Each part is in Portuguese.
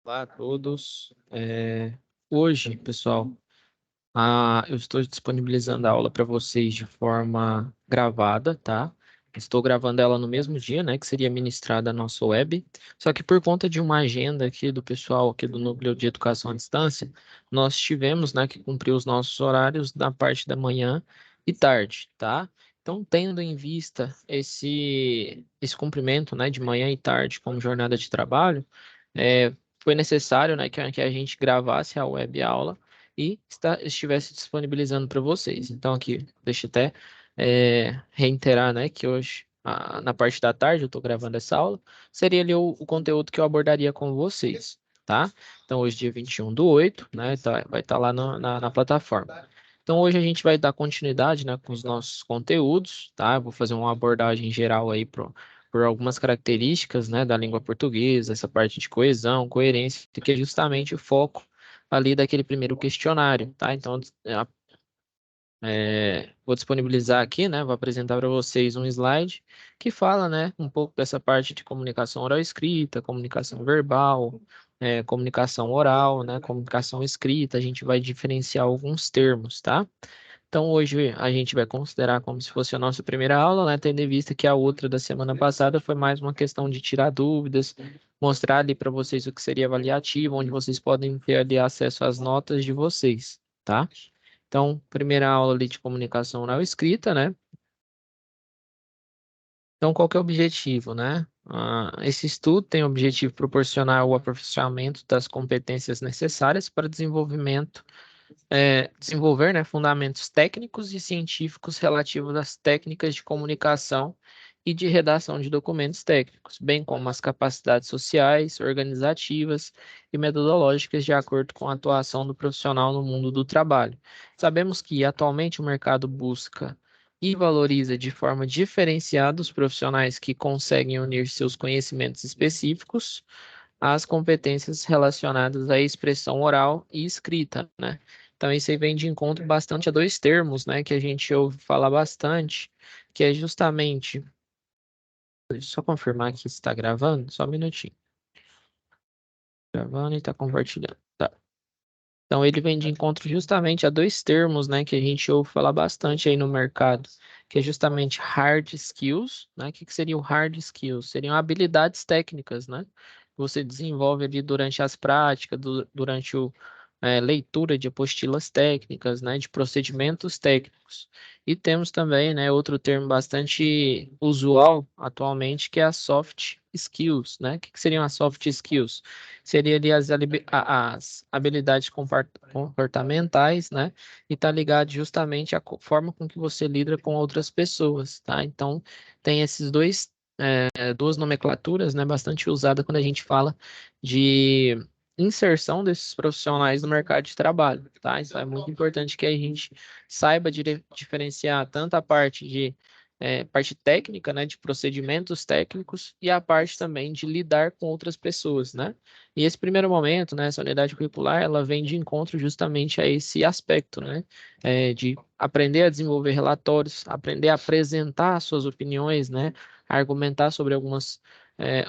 Olá a todos. Hoje, pessoal, eu estou disponibilizando a aula para vocês de forma gravada, tá? Estou gravando ela no mesmo dia, né, que seria ministrada a nossa web. Só que por conta de uma agenda aqui do pessoal aqui do Núcleo de Educação à Distância, nós tivemos, né, que cumprir os nossos horários da parte da manhã e tarde, tá? Então, tendo em vista esse cumprimento, né, de manhã e tarde como jornada de trabalho, foi necessário, né, que a gente gravasse a web aula e estivesse disponibilizando para vocês. Então, aqui, deixa eu até reiterar, né, que hoje, na parte da tarde, eu estou gravando essa aula, seria ali o conteúdo que eu abordaria com vocês, tá? Então, hoje, dia 21/8, né, vai estar lá na plataforma. Então, hoje a gente vai dar continuidade, né, com os nossos conteúdos, tá? Eu vou fazer uma abordagem geral aí por algumas características, né, da língua portuguesa, essa parte de coesão, coerência, que é justamente o foco ali daquele primeiro questionário, tá? Então, vou disponibilizar aqui, né? Vou apresentar para vocês um slide que fala, né, um pouco dessa parte de comunicação oral escrita, comunicação verbal, comunicação oral, né, comunicação escrita. A gente vai diferenciar alguns termos, tá? Então, hoje a gente vai considerar como se fosse a nossa primeira aula, né? Tendo em vista que a outra da semana passada foi mais uma questão de tirar dúvidas, mostrar ali para vocês o que seria avaliativo, onde vocês podem ter ali acesso às notas de vocês, tá? Então, primeira aula ali de comunicação oral escrita, né? Então, qual que é o objetivo, né? Esse estudo tem o objetivo de proporcionar o aperfeiçoamento das competências necessárias para desenvolver, né, fundamentos técnicos e científicos relativos às técnicas de comunicação e de redação de documentos técnicos, bem como as capacidades sociais, organizativas e metodológicas de acordo com a atuação do profissional no mundo do trabalho. Sabemos que atualmente o mercado busca e valoriza de forma diferenciada os profissionais que conseguem unir seus conhecimentos específicos às competências relacionadas à expressão oral e escrita, né? Então, isso aí vem de encontro bastante a dois termos, né, que a gente ouve falar bastante, que é justamente. Deixa eu só confirmar que está gravando, só um minutinho. Gravando e está compartilhando. Tá. Então, ele vem de encontro justamente a dois termos, né, que a gente ouve falar bastante aí no mercado, que é justamente hard skills, né? O que seria o hard skills? Seriam habilidades técnicas, né? Que você desenvolve ali durante as práticas, durante leitura de apostilas técnicas, né, de procedimentos técnicos. E temos também, né, outro termo bastante usual atualmente, que é a soft skills, né? O que seriam as soft skills? Seria ali as habilidades comportamentais, né? E tá ligado justamente à forma com que você lida com outras pessoas, tá? Então, tem esses duas nomenclaturas, né, bastante usada quando a gente fala de inserção desses profissionais no mercado de trabalho, tá? Isso é muito importante que a gente saiba diferenciar tanto a parte de parte técnica, né, de procedimentos técnicos e a parte também de lidar com outras pessoas, né? E esse primeiro momento, né, essa unidade curricular, ela vem de encontro justamente a esse aspecto, né, de aprender a desenvolver relatórios, aprender a apresentar suas opiniões, né, argumentar sobre algumas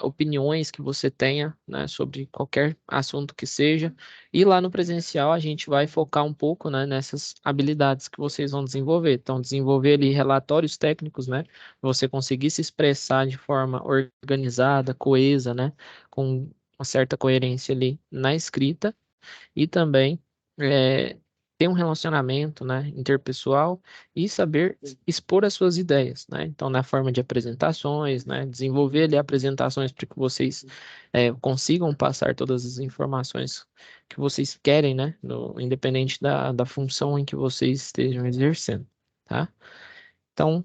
opiniões que você tenha, né, sobre qualquer assunto que seja. E lá no presencial a gente vai focar um pouco, né, nessas habilidades que vocês vão desenvolver. Então, desenvolver ali relatórios técnicos, né, você conseguir se expressar de forma organizada, coesa, né, com uma certa coerência ali na escrita e também ter um relacionamento, né, interpessoal e saber expor as suas ideias, né? Então, na forma de apresentações, né, desenvolver ali apresentações para que vocês consigam passar todas as informações que vocês querem, né, independente da função em que vocês estejam exercendo, tá? Então,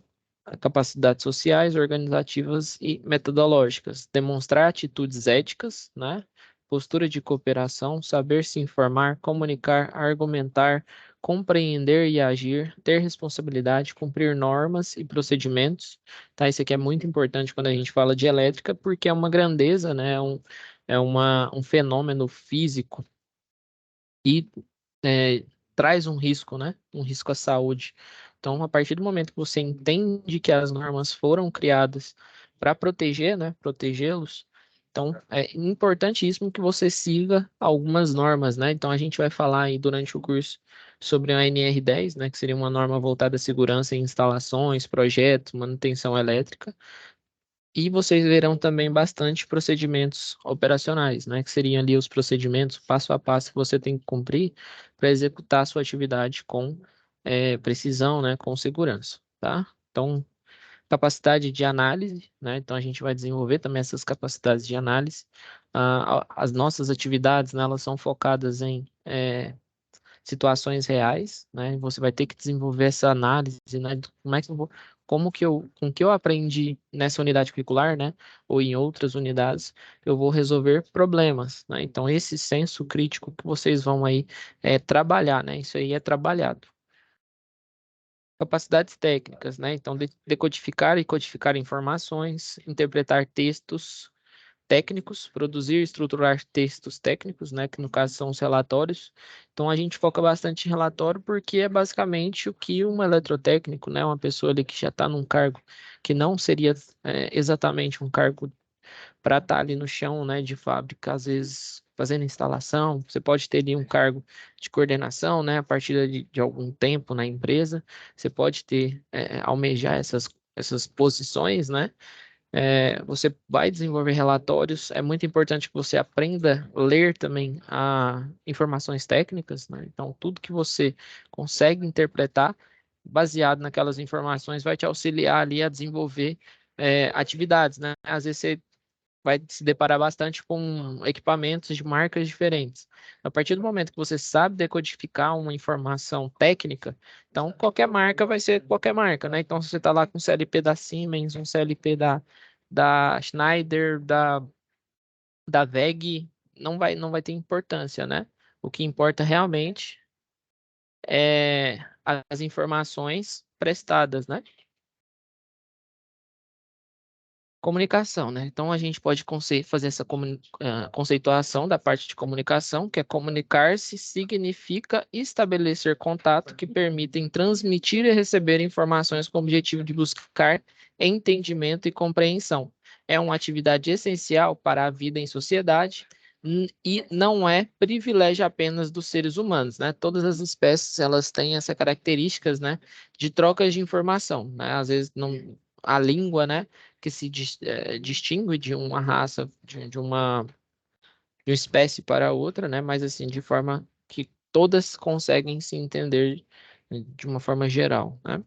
capacidades sociais, organizativas e metodológicas. Demonstrar atitudes éticas, né? Postura de cooperação, saber se informar, comunicar, argumentar, compreender e agir, ter responsabilidade, cumprir normas e procedimentos. Tá? Isso aqui é muito importante quando a gente fala de elétrica, porque é uma grandeza, né? Um fenômeno físico e traz um risco, né? Um risco à saúde. Então, a partir do momento que você entende que as normas foram criadas para proteger, né, protegê-los, então é importantíssimo que você siga algumas normas, né? Então, a gente vai falar aí durante o curso sobre a NR10, né, que seria uma norma voltada à segurança em instalações, projetos, manutenção elétrica. E vocês verão também bastante procedimentos operacionais, né? Que seriam ali os procedimentos passo a passo que você tem que cumprir para executar a sua atividade com precisão, né? Com segurança, tá? Então, capacidade de análise, né? Então, a gente vai desenvolver também essas capacidades de análise. As nossas atividades, né? Elas são focadas em situações reais, né? Você vai ter que desenvolver essa análise, né? Como é que eu vou, como que eu, com o que eu aprendi nessa unidade curricular, né? Ou em outras unidades, eu vou resolver problemas, né? Então, esse senso crítico que vocês vão aí trabalhar, né? Isso aí é trabalhado. Capacidades técnicas, né? Então, decodificar e codificar informações, interpretar textos, técnicos, produzir e estruturar textos técnicos, né, que no caso são os relatórios. Então a gente foca bastante em relatório porque é basicamente o que um eletrotécnico, né, uma pessoa ali que já está num cargo que não seria exatamente um cargo para estar ali no chão, né, de fábrica, às vezes fazendo instalação, você pode ter ali um cargo de coordenação, né, a partir de algum tempo na empresa, você pode ter, almejar essas posições, né, você vai desenvolver relatórios. É muito importante que você aprenda a ler também informações técnicas, né? Então, tudo que você consegue interpretar, baseado naquelas informações, vai te auxiliar ali a desenvolver atividades, né? Às vezes você vai se deparar bastante com equipamentos de marcas diferentes. A partir do momento que você sabe decodificar uma informação técnica, então qualquer marca vai ser qualquer marca, né? Então, se você está lá com um CLP da Siemens, um CLP da Schneider, da WEG, não vai ter importância, né? O que importa realmente é as informações prestadas, né? Comunicação, né? Então a gente pode fazer essa conceituação da parte de comunicação, que é comunicar-se significa estabelecer contato que permitem transmitir e receber informações com o objetivo de buscar entendimento e compreensão. É uma atividade essencial para a vida em sociedade e não é privilégio apenas dos seres humanos, né? Todas as espécies elas têm essa características, né, de trocas de informação, né? Às vezes não a língua, né? Que se distingue de uma raça, de uma espécie para outra, né? Mas assim, de forma que todas conseguem se entender de uma forma geral, né?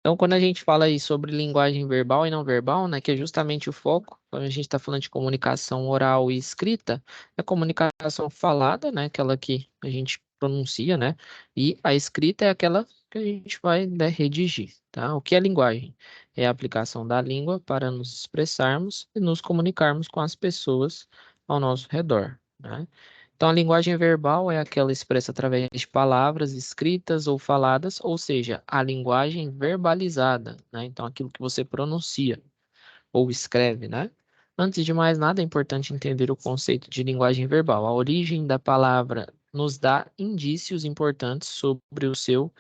Então, quando a gente fala aí sobre linguagem verbal e não verbal, né, que é justamente o foco, quando a gente está falando de comunicação oral e escrita, é comunicação falada, né, aquela que a gente pronuncia, né, e a escrita é aquela que a gente vai, né, redigir, tá? O que é linguagem? É a aplicação da língua para nos expressarmos e nos comunicarmos com as pessoas ao nosso redor, né? Então, a linguagem verbal é aquela expressa através de palavras escritas ou faladas, ou seja, a linguagem verbalizada, né? Então, aquilo que você pronuncia ou escreve, né? Antes de mais nada, é importante entender o conceito de linguagem verbal. A origem da palavra nos dá indícios importantes sobre o seu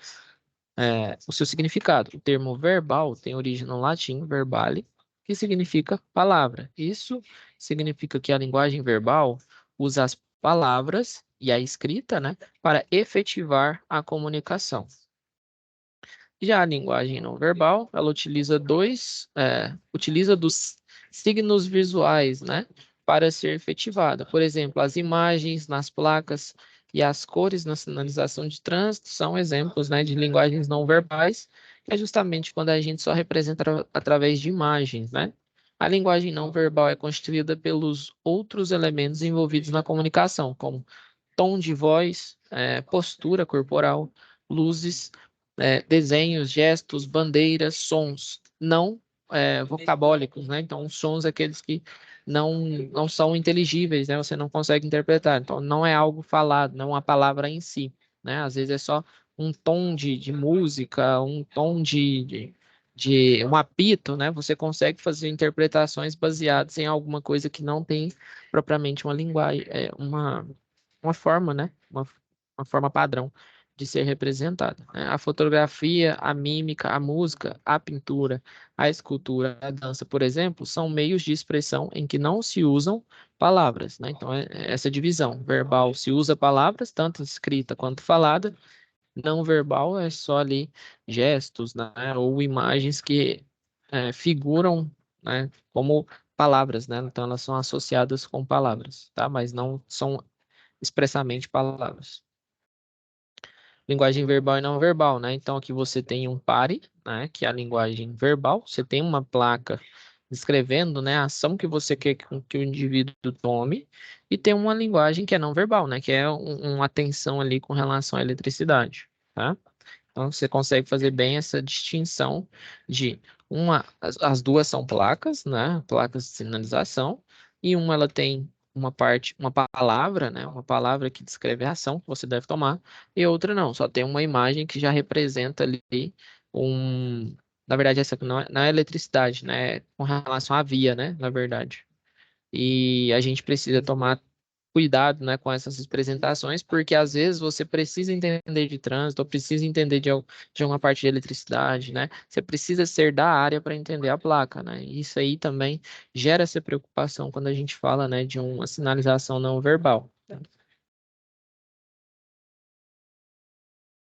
significado. O termo verbal tem origem no latim verbale, que significa palavra. Isso significa que a linguagem verbal usa as palavras e a escrita, né, para efetivar a comunicação. Já a linguagem não verbal, ela utiliza dos signos visuais, né, para ser efetivada. Por exemplo, as imagens nas placas e as cores na sinalização de trânsito são exemplos, né, de linguagens não verbais, que é justamente quando a gente só representa através de imagens, né? A linguagem não verbal é constituída pelos outros elementos envolvidos na comunicação, como tom de voz, postura corporal, luzes, desenhos, gestos, bandeiras, sons não vocabólicos, né? Então, os sons aqueles que não são inteligíveis, né? Você não consegue interpretar. Então, não é algo falado, não é uma palavra em si, né? Às vezes é só um tom de música, um tom de um apito, né? Você consegue fazer interpretações baseadas em alguma coisa que não tem propriamente uma linguagem, uma forma, né? Uma forma padrão. de ser representada, né? A fotografia, a mímica, a música, a pintura, a escultura, a dança, por exemplo, são meios de expressão em que não se usam palavras, né? Então, é essa divisão. Verbal se usa palavras, tanto escrita quanto falada. Não verbal é só ali gestos, né? Ou imagens que figuram, né? Como palavras, né? Então, elas são associadas com palavras, tá? Mas não são expressamente palavras. Linguagem verbal e não verbal, né? Então aqui você tem um pare, né? Que é a linguagem verbal. Você tem uma placa descrevendo, né, a ação que você quer que o indivíduo tome, e tem uma linguagem que é não verbal, né? Que é uma atenção ali com relação à eletricidade, tá? Então você consegue fazer bem essa distinção de as duas são placas, né? Placas de sinalização, e uma ela tem uma parte, uma palavra, né? Uma palavra que descreve a ação que você deve tomar, e outra não, só tem uma imagem que já representa ali um. Na verdade, essa aqui não é eletricidade, né? Com relação à via, né? Na verdade. E a gente precisa tomar cuidado, né, com essas apresentações, porque às vezes você precisa entender de trânsito, ou precisa entender de uma parte de eletricidade, né? Você precisa ser da área para entender a placa, né? E isso aí também gera essa preocupação quando a gente fala, né, de uma sinalização não verbal.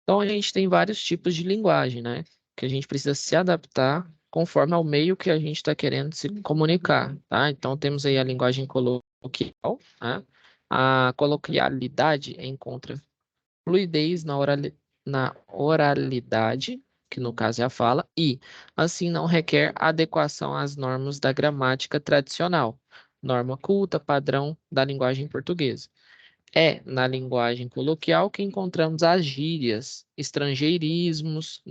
Então a gente tem vários tipos de linguagem, né? Que a gente precisa se adaptar conforme ao meio que a gente está querendo se comunicar, tá? Então temos aí a linguagem coloquial, né? A coloquialidade encontra fluidez na oralidade, que no caso é a fala, e assim não requer adequação às normas da gramática tradicional, norma culta, padrão da linguagem portuguesa. É na linguagem coloquial que encontramos as gírias, estrangeirismos,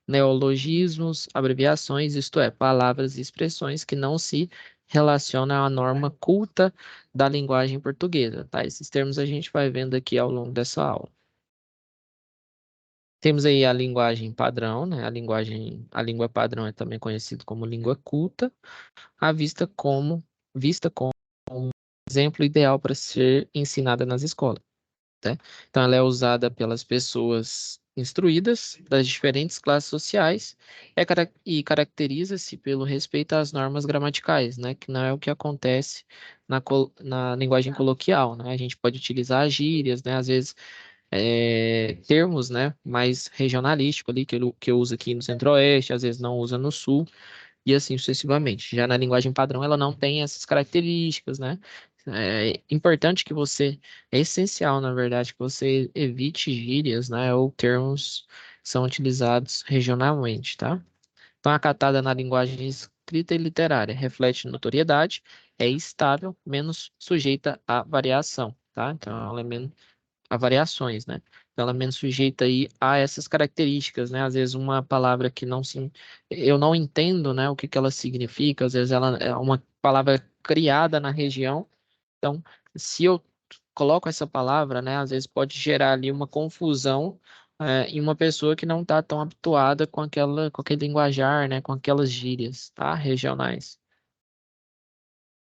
neologismos, abreviações, isto é, palavras e expressões que não se relacionam à norma culta da linguagem portuguesa, tá? Esses termos a gente vai vendo aqui ao longo dessa aula. Temos aí a linguagem padrão, né? A língua padrão é também conhecida como língua culta, à vista como exemplo ideal para ser ensinada nas escolas, né? Então, ela é usada pelas pessoas instruídas das diferentes classes sociais e caracteriza-se pelo respeito às normas gramaticais, né? Que não é o que acontece na linguagem coloquial, né? A gente pode utilizar gírias, né? Às vezes, termos, né? Mais regionalístico ali, que eu uso aqui no Centro-Oeste, às vezes não usa no Sul e assim sucessivamente. Já na linguagem padrão, ela não tem essas características, né? É importante que você, é essencial, na verdade, que você evite gírias, né, ou termos que são utilizados regionalmente, tá? Então, acatada na linguagem escrita e literária, reflete notoriedade, é estável, menos sujeita à variação, tá? Então, ela é menos a variações, né? Então, ela é menos sujeita aí a essas características, né? Às vezes uma palavra que eu não entendo, né, o que que ela significa, às vezes ela é uma palavra criada na região. Então, se eu coloco essa palavra, né, às vezes pode gerar ali uma confusão em uma pessoa que não está tão habituada com aquele linguajar, né, com aquelas gírias, tá? Regionais.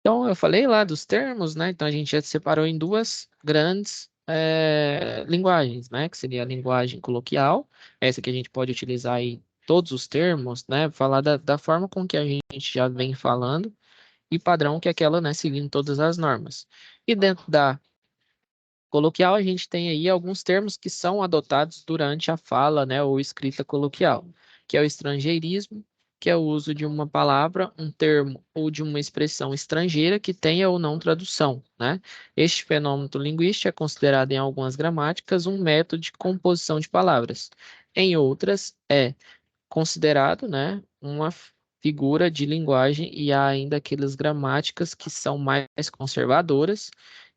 Então, eu falei lá dos termos, né? Então, a gente já separou em duas grandes linguagens, né? Que seria a linguagem coloquial, essa que a gente pode utilizar aí todos os termos, né? Falar da forma com que a gente já vem falando, e padrão, que é aquela, né? Seguindo todas as normas. E dentro da coloquial, a gente tem aí alguns termos que são adotados durante a fala, né, ou escrita coloquial, que é o estrangeirismo, que é o uso de uma palavra, um termo ou de uma expressão estrangeira que tenha ou não tradução, né? Este fenômeno linguístico é considerado em algumas gramáticas um método de composição de palavras. Em outras, é considerado, né, uma figura de linguagem, e há ainda aquelas gramáticas que são mais conservadoras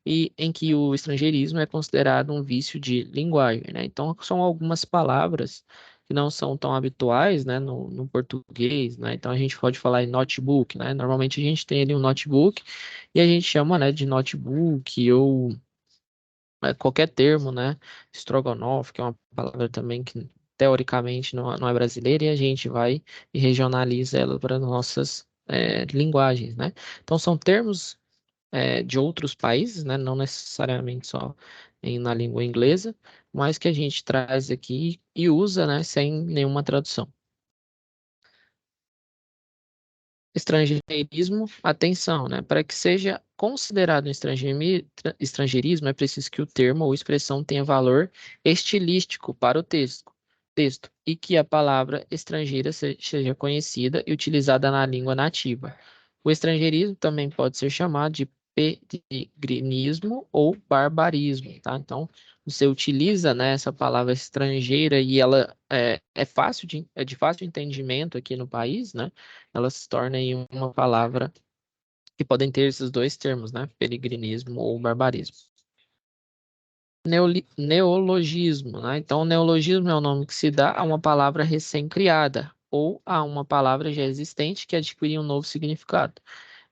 e em que o estrangeirismo é considerado um vício de linguagem, né? Então, são algumas palavras que não são tão habituais, né, no português, né? Então, a gente pode falar em notebook, né? Normalmente a gente tem ali um notebook e a gente chama, né, de notebook ou qualquer termo, né? Strogonoff, que é uma palavra também que teoricamente não é brasileira, e a gente vai e regionaliza ela para nossas linguagens, né? Então são termos de outros países, né? Não necessariamente só na língua inglesa, mas que a gente traz aqui e usa, né? Sem nenhuma tradução. Estrangeirismo, atenção, né? Para que seja considerado um estrangeirismo, é preciso que o termo ou expressão tenha valor estilístico para o texto e que a palavra estrangeira seja conhecida e utilizada na língua nativa. O estrangeirismo também pode ser chamado de peregrinismo ou barbarismo, tá? Então, você utiliza, né, essa palavra estrangeira e ela é de fácil entendimento aqui no país, né? Ela se torna aí uma palavra que podem ter esses dois termos, né? Peregrinismo ou barbarismo. Neologismo, né? Então, neologismo é o nome que se dá a uma palavra recém-criada ou a uma palavra já existente que adquire um novo significado.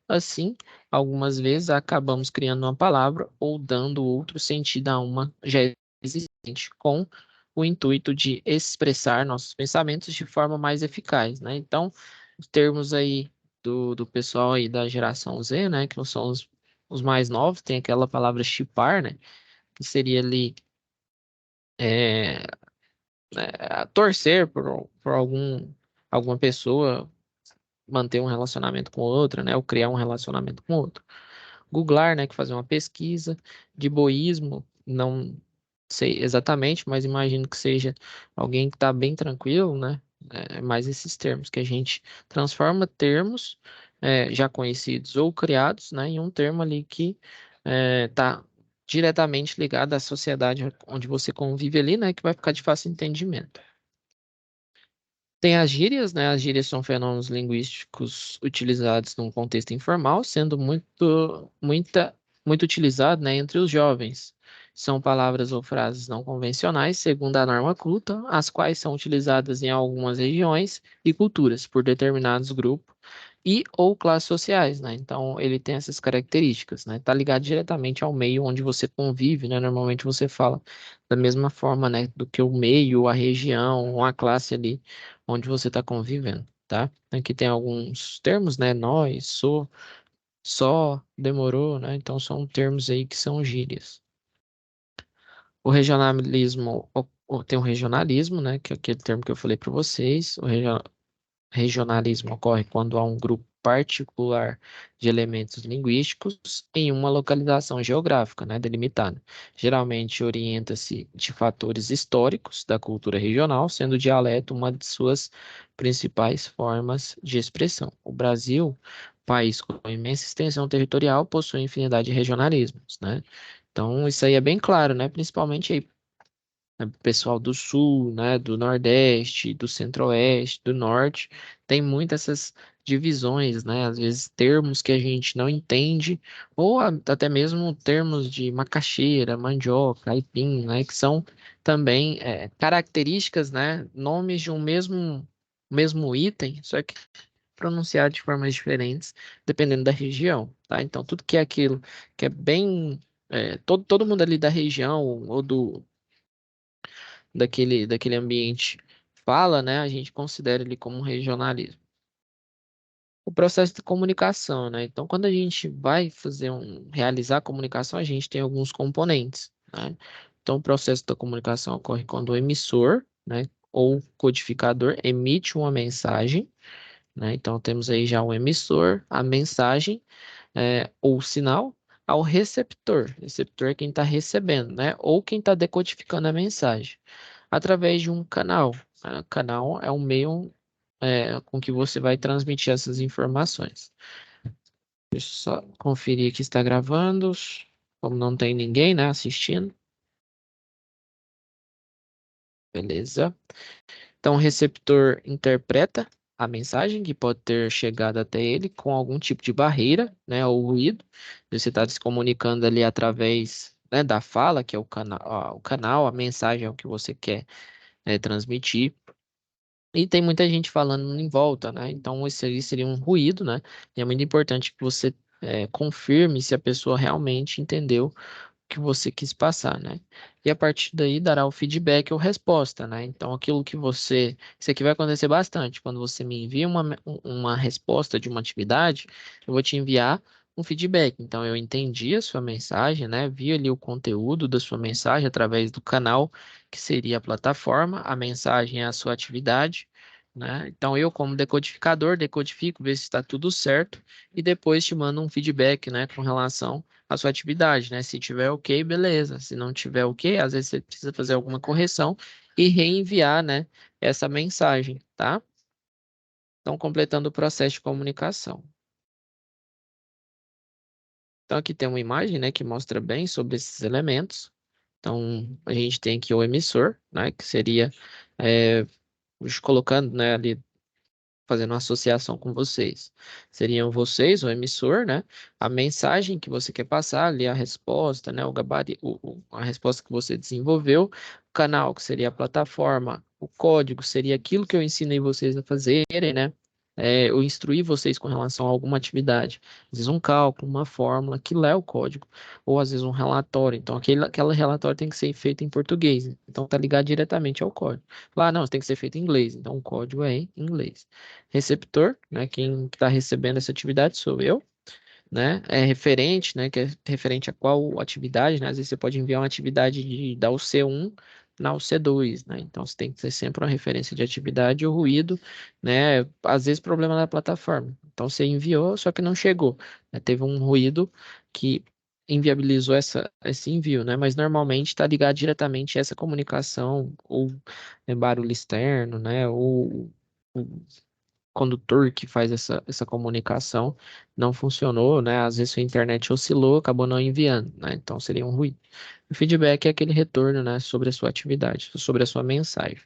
Assim, algumas vezes acabamos criando uma palavra ou dando outro sentido a uma já existente, com o intuito de expressar nossos pensamentos de forma mais eficaz, né? Então, os termos aí do pessoal aí da geração Z, né, que não são os mais novos, tem aquela palavra chipar, né, que seria ali é, torcer por alguma pessoa manter um relacionamento com outra, né, ou criar um relacionamento com outra. Googlar, né, que fazer uma pesquisa de boísmo, não sei exatamente, mas imagino que seja alguém que está bem tranquilo, né? Mais esses termos, que a gente transforma termos já conhecidos ou criados, né, em um termo ali que está diretamente ligado à sociedade onde você convive ali, né, que vai ficar de fácil entendimento. Tem as gírias, né? As gírias são fenômenos linguísticos utilizados num contexto informal, sendo muito utilizado, né, entre os jovens. São palavras ou frases não convencionais, segundo a norma culta, as quais são utilizadas em algumas regiões e culturas por determinados grupos e ou classes sociais, né? Então, ele tem essas características, né? Tá ligado diretamente ao meio onde você convive, né? Normalmente você fala da mesma forma, né, do que o meio, a região, ou a classe ali onde você está convivendo, tá? Aqui tem alguns termos, né? Nós, sou, só, demorou, né? Então são termos aí que são gírias. O regionalismo, tem o regionalismo, né? Que é aquele termo que eu falei para vocês. Regionalismo ocorre quando há um grupo particular de elementos linguísticos em uma localização geográfica, né, delimitada. Geralmente orienta-se de fatores históricos da cultura regional, sendo o dialeto uma de suas principais formas de expressão. O Brasil, país com imensa extensão territorial, possui infinidade de regionalismos, né? Então, isso aí é bem claro, né? Principalmente aí pessoal do sul, né, do nordeste, do centro-oeste, do norte, tem muitas essas divisões, né, às vezes termos que a gente não entende, ou até mesmo termos de macaxeira, mandioca, aipim, né, que são também características, né, nomes de um mesmo item, só que pronunciado de formas diferentes, dependendo da região, tá? Então, tudo que é aquilo que é bem todo mundo ali da região ou daquele ambiente fala, né, a gente considera ele como um regionalismo. O processo de comunicação, né? Então, quando a gente vai realizar a comunicação, a gente tem alguns componentes, né? Então, o processo da comunicação ocorre quando o emissor, né, ou codificador emite uma mensagem, né? Então, temos aí já o emissor, a mensagem, ou o sinal, ao receptor. Receptor é quem está recebendo, né? Ou quem está decodificando a mensagem através de um canal. Né? Canal é um meio com que você vai transmitir essas informações. Deixa eu só conferir que está gravando, como não tem ninguém, né, assistindo. Beleza. Então, o receptor interpreta a mensagem que pode ter chegado até ele com algum tipo de barreira, né, ou ruído. Você está se comunicando ali através, né, da fala, que é a mensagem é o que você quer transmitir. E tem muita gente falando em volta, né? Então, esse aí seria um ruído, né? E é muito importante que você confirme se a pessoa realmente entendeu o que você quis passar, né? E a partir daí dará o feedback ou resposta, né? Então, aquilo que você. Isso aqui vai acontecer bastante. Quando você me envia uma resposta de uma atividade, eu vou te enviar um feedback. Então, eu entendi a sua mensagem, né? Vi ali o conteúdo da sua mensagem através do canal, que seria a plataforma, a mensagem é a sua atividade, né? Então, eu, como decodificador, decodifico, vejo se está tudo certo e depois te mando um feedback, né, com relação à sua atividade, né? Se tiver ok, beleza. Se não tiver ok, às vezes você precisa fazer alguma correção e reenviar, né, essa mensagem, tá? Então, completando o processo de comunicação. Então, aqui tem uma imagem, né, que mostra bem sobre esses elementos. Então, a gente tem aqui o emissor, né, que seria, é, colocando, né, ali fazendo uma associação com vocês. Seriam vocês, o emissor, né? A mensagem que você quer passar, ali a resposta, né? O gabarito, a resposta que você desenvolveu, o canal, que seria a plataforma, o código seria aquilo que eu ensinei vocês a fazerem, né? Eu instruí vocês com relação a alguma atividade, às vezes um cálculo, uma fórmula, que é o código, ou às vezes um relatório. Então, aquele relatório tem que ser feito em português, então tá ligado diretamente ao código. Lá, não, tem que ser feito em inglês, então o código é em inglês. Receptor, né? Quem está recebendo essa atividade sou eu, né? É referente, né? Que é referente a qual atividade, né? Às vezes você pode enviar uma atividade da UC1 na UC2, né? Então você tem que ter sempre uma referência de atividade ou ruído, né? Às vezes problema na plataforma. Então você enviou, só que não chegou, né? Teve um ruído que inviabilizou esse envio, né? Mas normalmente está ligado diretamente a essa comunicação ou barulho externo, né? Ou condutor que faz essa comunicação não funcionou, né? Às vezes a internet oscilou, acabou não enviando, né? Então seria um ruído. O feedback é aquele retorno, né, sobre a sua atividade, sobre a sua mensagem.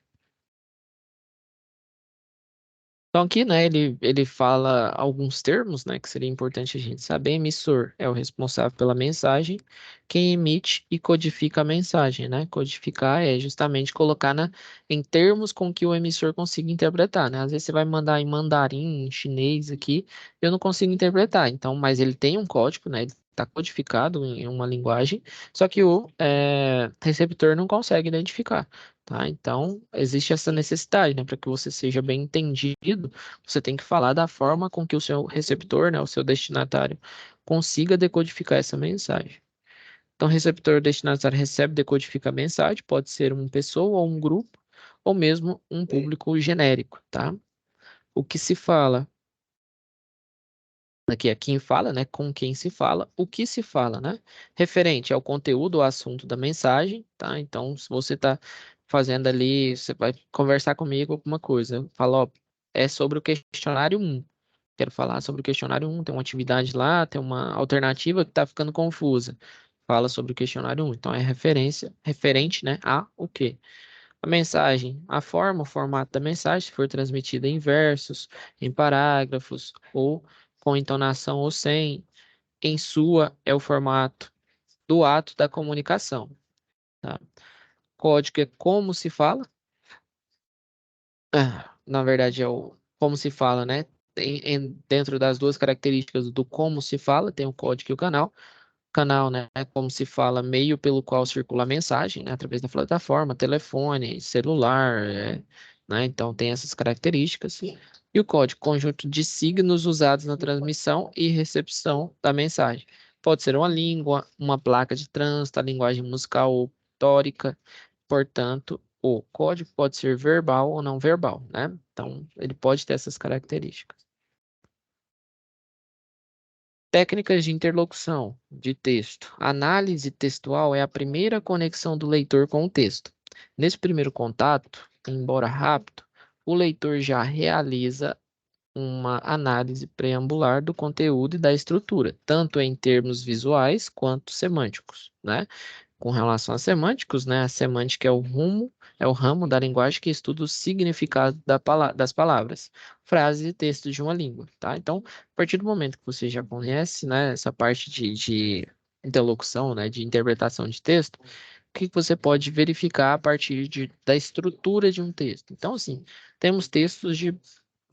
Então aqui, né, ele fala alguns termos, né, que seria importante a gente saber. Emissor é o responsável pela mensagem, quem emite e codifica a mensagem, né? Codificar é justamente colocar em termos com que o emissor consiga interpretar, né? Às vezes você vai mandar em mandarim, em chinês aqui, eu não consigo interpretar. Então, mas ele tem um código, né? Ele está codificado em uma linguagem, só que o receptor não consegue identificar. Tá? Então, existe essa necessidade, né? Para que você seja bem entendido, você tem que falar da forma com que o seu receptor, né, o seu destinatário, consiga decodificar essa mensagem. Então, o receptor destinatário recebe, decodifica a mensagem, pode ser uma pessoa ou um grupo, ou mesmo um público genérico, tá? O que se fala aqui é quem fala, né? Com quem se fala, o que se fala, né? Referente ao conteúdo ou assunto da mensagem, tá? Então, se você está fazendo ali, você vai conversar comigo alguma coisa, fala, ó, é sobre o questionário 1. Quero falar sobre o questionário 1, tem uma atividade lá, tem uma alternativa que está ficando confusa. Fala sobre o questionário 1. Então, é referente, né, a o quê? A mensagem, a forma, o formato da mensagem, se for transmitida em versos, em parágrafos, ou com entonação ou sem. Em sua, é o formato do ato da comunicação. Tá? Código é como se fala. Na verdade, é o como se fala, né? Dentro das duas características do como se fala, tem o código e o canal. Canal, né, é como se fala, meio pelo qual circula a mensagem, né, através da plataforma, telefone, celular, né, então tem essas características. E o código, conjunto de signos usados na transmissão e recepção da mensagem. Pode ser uma língua, uma placa de trânsito, a linguagem musical ou tórica, portanto, o código pode ser verbal ou não verbal, né? Então, ele pode ter essas características. Técnicas de interlocução de texto. A análise textual é a primeira conexão do leitor com o texto. Nesse primeiro contato, embora rápido, o leitor já realiza uma análise preambular do conteúdo e da estrutura, tanto em termos visuais quanto semânticos, né? Com relação a semânticos, né? A semântica é o ramo da linguagem que estuda o significado das palavras, frases e textos de uma língua, tá? Então, a partir do momento que você já conhece, né, essa parte de interlocução, né, de interpretação de texto, o que você pode verificar a partir da estrutura de um texto? Então, assim, temos textos de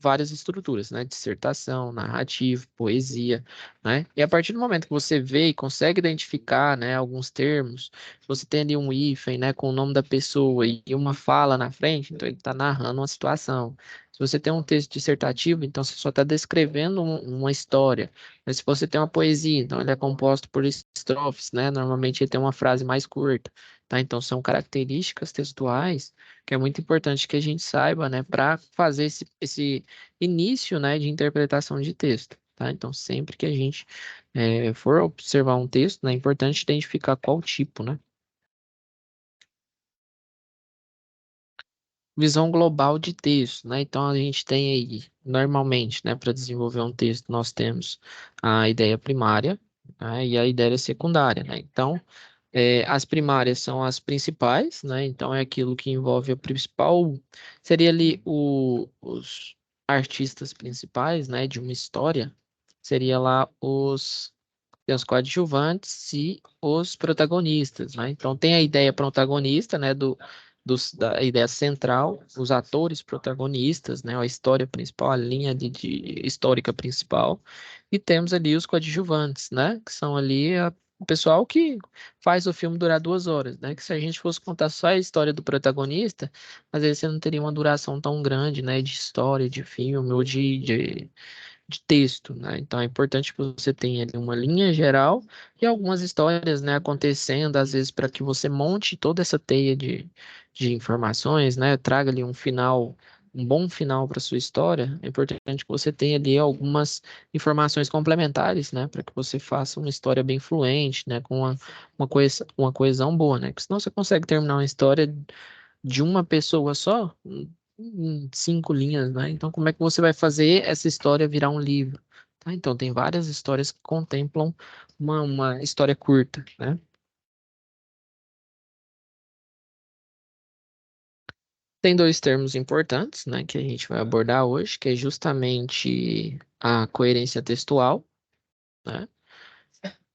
várias estruturas, né? Dissertação, narrativa, poesia, né? E a partir do momento que você vê e consegue identificar, né, alguns termos, se você tem ali um hífen, né, com o nome da pessoa e uma fala na frente, então ele está narrando uma situação. Se você tem um texto dissertativo, então você só está descrevendo uma história. Mas se você tem uma poesia, então ele é composto por estrofes, né? Normalmente ele tem uma frase mais curta, tá? Então são características textuais que é muito importante que a gente saiba, né, para fazer esse início, né, de interpretação de texto, tá? Então sempre que a gente for observar um texto, né, é importante identificar qual tipo, né? Visão global de texto, né? Então a gente tem aí, normalmente, né, para desenvolver um texto, nós temos a ideia primária, né, e a ideia secundária, né? Então, as primárias são as principais, né? Então é aquilo que envolve o principal, seria ali os artistas principais, né, de uma história, seria lá tem os coadjuvantes e os protagonistas, né? Então tem a ideia protagonista, né, da ideia central, os atores protagonistas, né, a história principal, a linha de histórica principal, e temos ali os coadjuvantes, né, que são ali o pessoal que faz o filme durar 2 horas, né? Que se a gente fosse contar só a história do protagonista, às vezes você não teria uma duração tão grande, né, de história, de filme ou de texto, né? Então é importante que você tenha ali uma linha geral e algumas histórias, né, acontecendo, às vezes, para que você monte toda essa teia de informações, né? Traga ali um final, um bom final para sua história. É importante que você tenha ali algumas informações complementares, né, para que você faça uma história bem fluente, né, com uma coesão boa, né? Porque senão você consegue terminar uma história de uma pessoa só, em 5 linhas, né? Então, como é que você vai fazer essa história virar um livro? Tá? Então, tem várias histórias que contemplam uma história curta, né? Tem dois termos importantes, né, que a gente vai abordar hoje, que é justamente a coerência textual, né?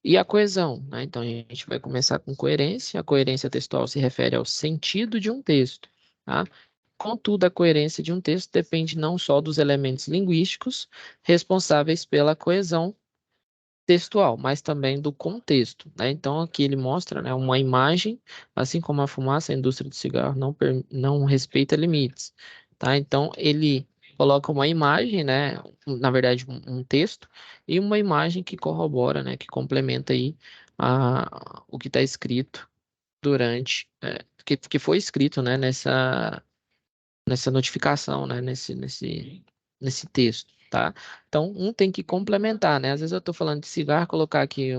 E a coesão, né? Então, a gente vai começar com coerência. A coerência textual se refere ao sentido de um texto, tá? Contudo, a coerência de um texto depende não só dos elementos linguísticos responsáveis pela coesão textual, mas também do contexto, né? Então, aqui ele mostra, né, uma imagem, assim como a fumaça, a indústria do cigarro não respeita limites, tá? Então, ele coloca uma imagem, né, na verdade, um texto, e uma imagem que corrobora, né, que complementa aí o que está escrito durante, que foi escrito, né, nessa notificação, né? Nesse texto, tá? Então, um tem que complementar, né? Às vezes eu estou falando de cigarro, colocar aqui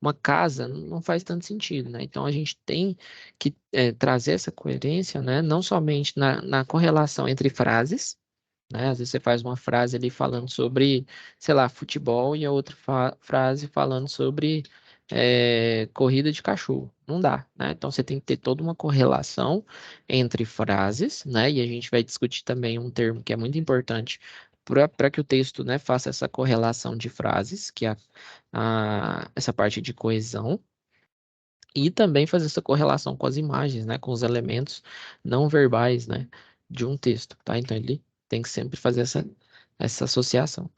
uma casa não faz tanto sentido, né? Então, a gente tem que trazer essa coerência, né? Não somente na correlação entre frases, né? Às vezes você faz uma frase ali falando sobre, sei lá, futebol e a outra frase falando sobre corrida de cachorro. Não dá, né? Então você tem que ter toda uma correlação entre frases, né? E a gente vai discutir também um termo que é muito importante para que o texto, né, faça essa correlação de frases, que é essa parte de coesão. E também fazer essa correlação com as imagens, né, com os elementos não verbais, né, de um texto, tá? Então ele tem que sempre fazer essa associação.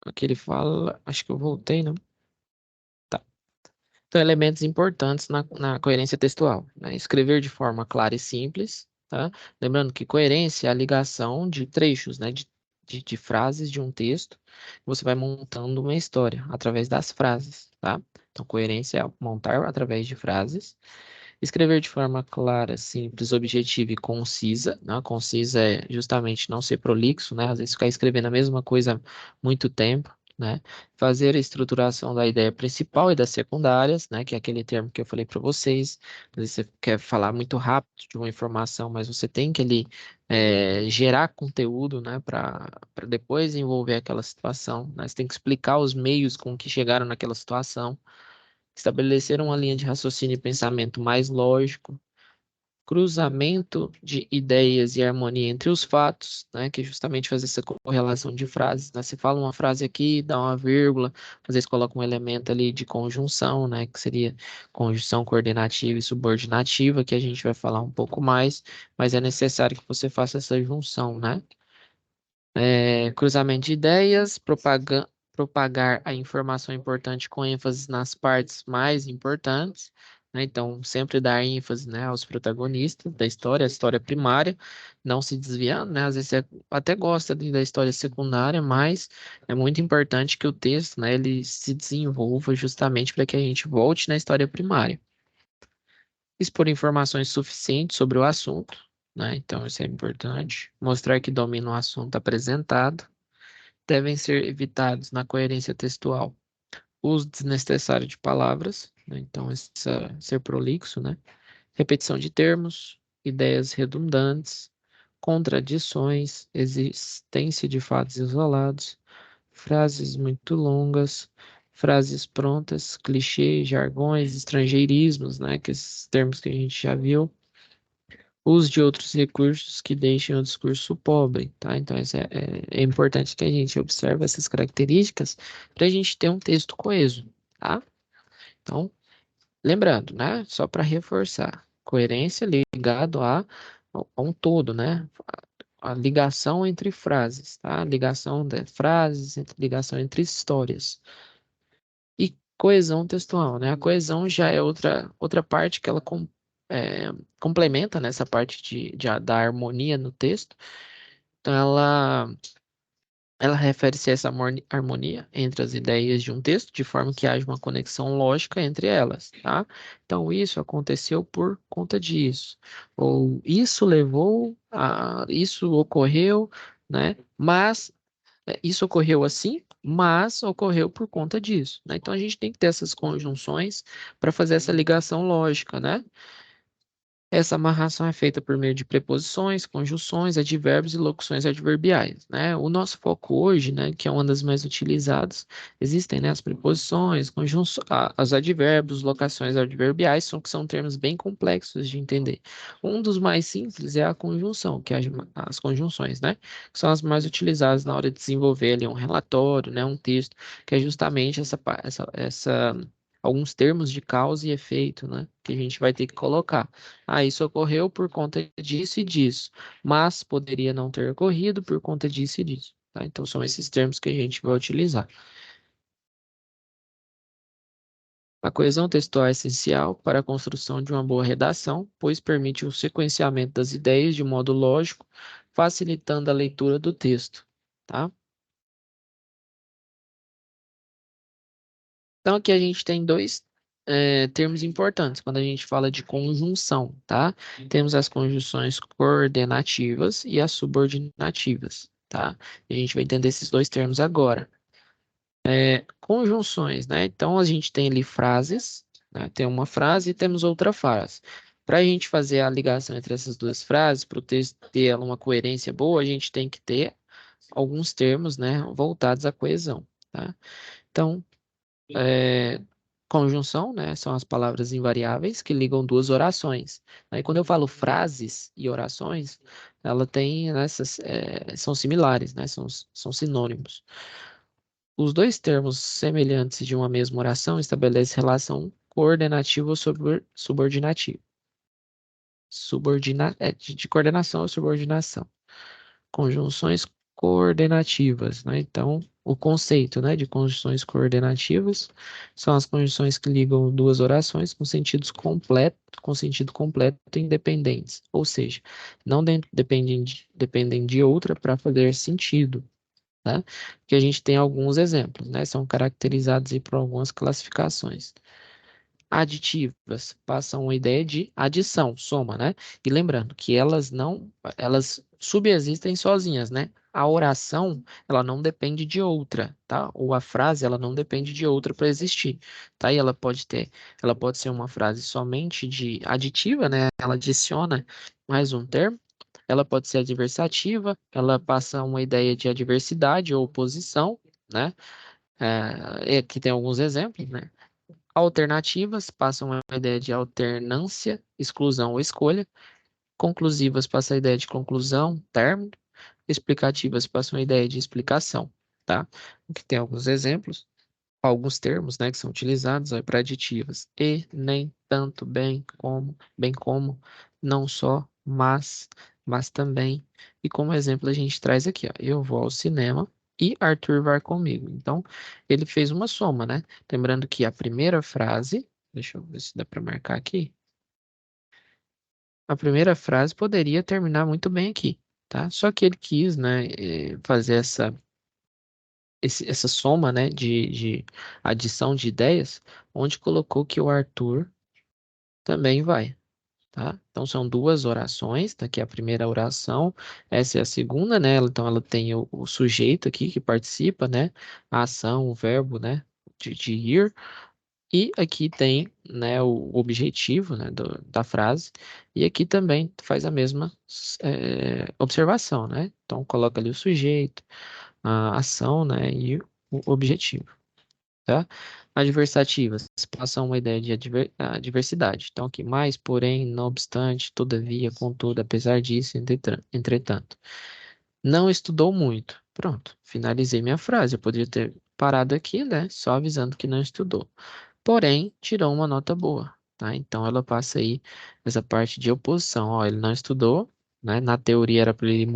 Aqui ele fala, acho que eu voltei, né? Tá. Então, elementos importantes na coerência textual, né? Escrever de forma clara e simples, tá? Lembrando que coerência é a ligação de trechos, né, de frases de um texto. Você vai montando uma história através das frases, tá? Então, coerência é montar através de frases. Escrever de forma clara, simples, objetiva e concisa, né? Concisa é justamente não ser prolixo, né? Às vezes ficar escrevendo a mesma coisa há muito tempo, né? Fazer a estruturação da ideia principal e das secundárias, né? Que é aquele termo que eu falei para vocês. Às vezes você quer falar muito rápido de uma informação, mas você tem que ali gerar conteúdo, né? Para depois envolver aquela situação, né? Você tem que explicar os meios com que chegaram naquela situação, estabelecer uma linha de raciocínio e pensamento mais lógico, cruzamento de ideias e harmonia entre os fatos, né, que é justamente fazer essa correlação de frases, né? Você fala uma frase aqui, dá uma vírgula, às vezes coloca um elemento ali de conjunção, né, que seria conjunção coordenativa e subordinativa, que a gente vai falar um pouco mais, mas é necessário que você faça essa junção, né? Cruzamento de ideias, propagar a informação importante com ênfase nas partes mais importantes, né? Então, sempre dar ênfase, né, aos protagonistas da história, a história primária, não se desviando, né? Às vezes você até gosta da história secundária, mas é muito importante que o texto, né, ele se desenvolva justamente para que a gente volte na história primária. Expor informações suficientes sobre o assunto, né? Então, isso é importante. Mostrar que domina o assunto apresentado. Devem ser evitados na coerência textual o uso desnecessário de palavras, né? Então, ser prolixo, né? Repetição de termos, ideias redundantes, contradições, existência de fatos isolados, frases muito longas, frases prontas, clichês, jargões, estrangeirismos, né? Que esses termos que a gente já viu, uso de outros recursos que deixem o discurso pobre, tá? Então, é importante que a gente observe essas características para a gente ter um texto coeso, tá? Então, lembrando, né? Só para reforçar, coerência ligado a um todo, né? A ligação entre frases, tá? Ligação de frases, ligação entre histórias. E coesão textual, né? A coesão já é outra parte que ela é, complementa nessa parte da harmonia no texto. Então, ela refere-se a essa harmonia entre as ideias de um texto, de forma que haja uma conexão lógica entre elas, tá? Então, isso aconteceu por conta disso. Ou isso levou a... Isso ocorreu, né? Mas isso ocorreu assim, mas ocorreu por conta disso, né? Então a gente tem que ter essas conjunções para fazer essa ligação lógica, né? Essa amarração é feita por meio de preposições, conjunções, advérbios e locuções adverbiais, né? O nosso foco hoje, né, que é uma das mais utilizadas, existem, né, as preposições, conjunções, os advérbios, locações adverbiais, que são termos bem complexos de entender. Um dos mais simples é a conjunção, que é as conjunções, né? Que são as mais utilizadas na hora de desenvolver ali um relatório, né, um texto, que é justamente alguns termos de causa e efeito, né, que a gente vai ter que colocar. Ah, isso ocorreu por conta disso e disso, mas poderia não ter ocorrido por conta disso e disso, tá? Então, são esses termos que a gente vai utilizar. A coesão textual é essencial para a construção de uma boa redação, pois permite o sequenciamento das ideias de modo lógico, facilitando a leitura do texto, tá? Então, aqui a gente tem dois termos importantes quando a gente fala de conjunção, tá? Temos as conjunções coordenativas e as subordinativas, tá? A gente vai entender esses dois termos agora. Conjunções, né? Então, a gente tem ali frases, né? Tem uma frase e temos outra frase. Para a gente fazer a ligação entre essas duas frases, para o texto ter uma coerência boa, a gente tem que ter alguns termos, né, voltados à coesão, tá? Então, é, conjunção, né? São as palavras invariáveis que ligam duas orações. Aí, quando eu falo frases e orações, ela tem essas, são similares, né? São sinônimos. Os dois termos semelhantes de uma mesma oração estabelecem relação coordenativa ou subordinativa. De coordenação ou subordinação. Conjunções coordenativas, né? Então, o conceito, né, de conjunções coordenativas são as conjunções que ligam duas orações com sentido completo e independentes, ou seja, não dependem de outra para fazer sentido, tá? Que a gente tem alguns exemplos, né? São caracterizados aí por algumas classificações. Aditivas passam uma ideia de adição, soma, né? E lembrando que elas subsistem sozinhas, né? A oração, ela não depende de outra, tá? Ou a frase, ela não depende de outra para existir, tá? E ela pode ser uma frase somente de aditiva, né? Ela adiciona mais um termo. Ela pode ser adversativa, ela passa uma ideia de adversidade ou oposição, né? E aqui tem alguns exemplos, né? Alternativas passam a ideia de alternância, exclusão ou escolha. Conclusivas passa a ideia de conclusão, término. Explicativas passam a ideia de explicação, tá? Aqui tem alguns exemplos, alguns termos, né, que são utilizados para aditivas. E, nem, tanto, bem como, não só, mas também. E como exemplo a gente traz aqui, ó, eu vou ao cinema e Arthur vai comigo. Então, ele fez uma soma, né? Lembrando que a primeira frase, deixa eu ver se dá para marcar aqui. A primeira frase poderia terminar muito bem aqui, tá? Só que ele quis, né, fazer essa soma, né, de adição de ideias, onde colocou que o Arthur também vai, tá? Então são duas orações, tá aqui a primeira oração, essa é a segunda, né? Então ela tem o sujeito aqui que participa, né? A ação, o verbo, né? De ir. E aqui tem, né, o objetivo, né, da frase. E aqui também faz a mesma observação, né? Então coloca ali o sujeito, a ação, né, e o objetivo, tá? Adversativas passam uma ideia de diversidade. Então aqui, mais, porém, não obstante, todavia, contudo, apesar disso, entretanto. Não estudou muito. Pronto, finalizei minha frase. Eu poderia ter parado aqui, né? Só avisando que não estudou. Porém, tirou uma nota boa, tá? Então ela passa aí essa parte de oposição. Ó, ele não estudou, né? Na teoria era para ele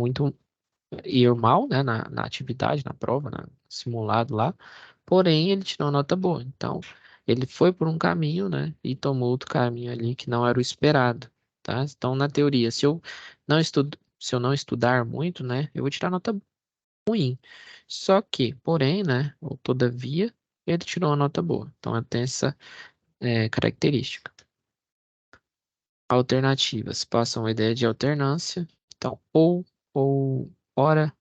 ir mal, né? Na atividade, na prova, no simulado lá. Porém, ele tirou uma nota boa. Então, ele foi por um caminho, né? E tomou outro caminho ali que não era o esperado, tá? Então, na teoria, se eu não estudar muito, né? Eu vou tirar nota ruim. Só que, porém, né? Ou todavia, ele tirou uma nota boa. Então, ela tem essa característica. Alternativas passam a ideia de alternância. Então, ora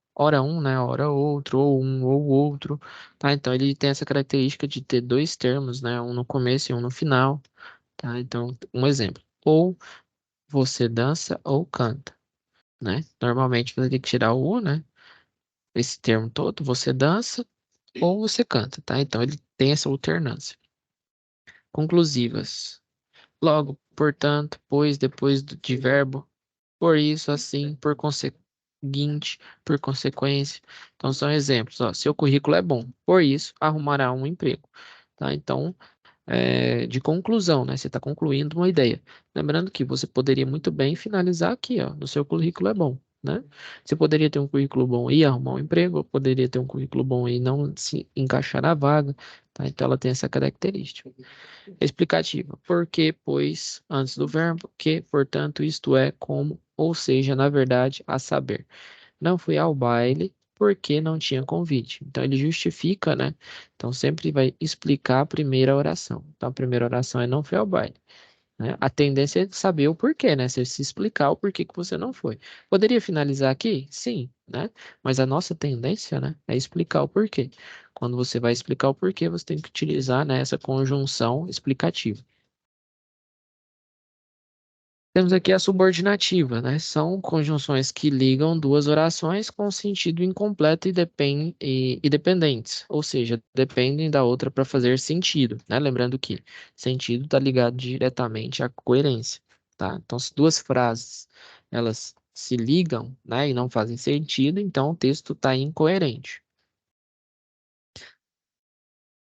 um, né? Ora outro, ou um ou outro. Tá? Então, ele tem essa característica de ter dois termos, né? Um no começo e um no final. Tá? Então, um exemplo. Ou você dança ou canta, né? Normalmente, você tem que tirar o U, né? Esse termo todo, você dança ou você canta, tá? Então, ele tem essa alternância. Conclusivas. Logo, portanto, pois, depois de verbo, por isso, assim, por conseguinte, por consequência. Então, são exemplos. Ó, seu currículo é bom, por isso, arrumará um emprego. Tá? Então, de conclusão, né? Você está concluindo uma ideia. Lembrando que você poderia muito bem finalizar aqui, ó, no seu currículo é bom, né? Você poderia ter um currículo bom e arrumar um emprego, ou poderia ter um currículo bom e não se encaixar na vaga, tá? Então, ela tem essa característica. Explicativa. Porque, pois, antes do verbo, que, portanto, isto é, como, ou seja, na verdade, a saber. Não fui ao baile porque não tinha convite. Então, ele justifica, né? Então, sempre vai explicar a primeira oração. Então, a primeira oração é não fui ao baile, né? A tendência é saber o porquê, né? Você se explicar o porquê que você não foi. Poderia finalizar aqui? Sim, né? Mas a nossa tendência, né, é explicar o porquê. Quando você vai explicar o porquê, você tem que utilizar, né, essa conjunção explicativa. Temos aqui a subordinativa, né? São conjunções que ligam duas orações com sentido incompleto e dependentes, ou seja, dependem da outra para fazer sentido, né? Lembrando que sentido está ligado diretamente à coerência, tá? Então, se duas frases elas se ligam, né, e não fazem sentido, então o texto está incoerente.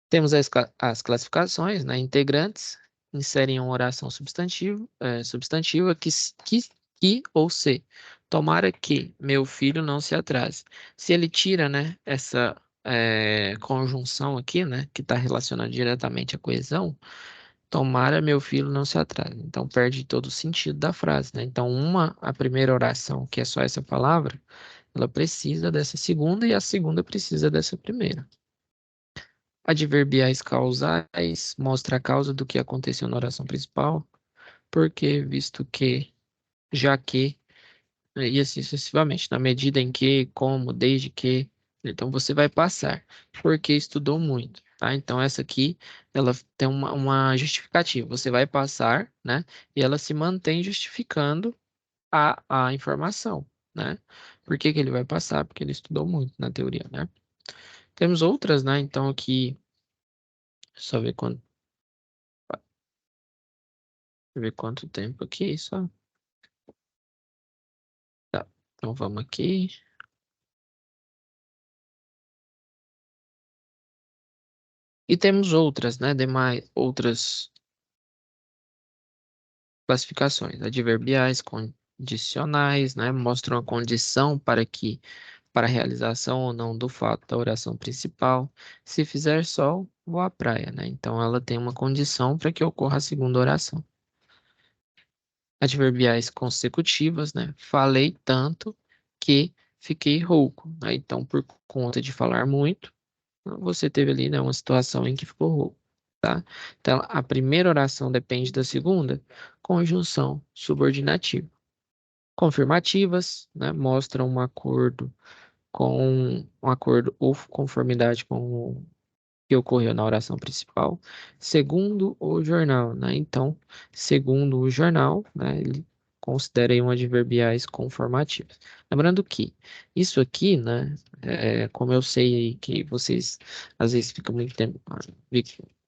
Temos as classificações, né? Integrantes inserem uma oração substantiva que ou se. Tomara que meu filho não se atrase. Se ele tira, né, essa conjunção aqui, né, que está relacionada diretamente à coesão, tomara meu filho não se atrase. Então perde todo o sentido da frase, né? Então a primeira oração, que é só essa palavra, ela precisa dessa segunda e a segunda precisa dessa primeira. Adverbiais causais mostra a causa do que aconteceu na oração principal, porque, visto que, já que, e assim sucessivamente, na medida em que, como, desde que. Então você vai passar, porque estudou muito, tá? Então essa aqui, ela tem uma justificativa. Você vai passar, né? E ela se mantém justificando a informação, né? Por que que ele vai passar? Porque ele estudou muito na teoria, né? Temos outras, né? Então aqui, só ver ver quanto tempo aqui, só. Então vamos aqui. E temos outras, né? Demais, outras classificações, adverbiais, condicionais, né? Mostram a condição para a realização ou não do fato da oração principal. Se fizer sol, vou à praia, né? Então ela tem uma condição para que ocorra a segunda oração. Adverbiais consecutivas, né? Falei tanto que fiquei rouco, né? Então, por conta de falar muito, você teve ali, né, uma situação em que ficou rouco, tá? Então, a primeira oração depende da segunda, conjunção subordinativa. Confirmativas, né, mostram um acordo ou conformidade com que ocorreu na oração principal, segundo o jornal, né? Então, segundo o jornal, né, ele considera aí um adverbiais conformativos. Lembrando que isso aqui, né, como eu sei aí que vocês às vezes ficam muito tempo,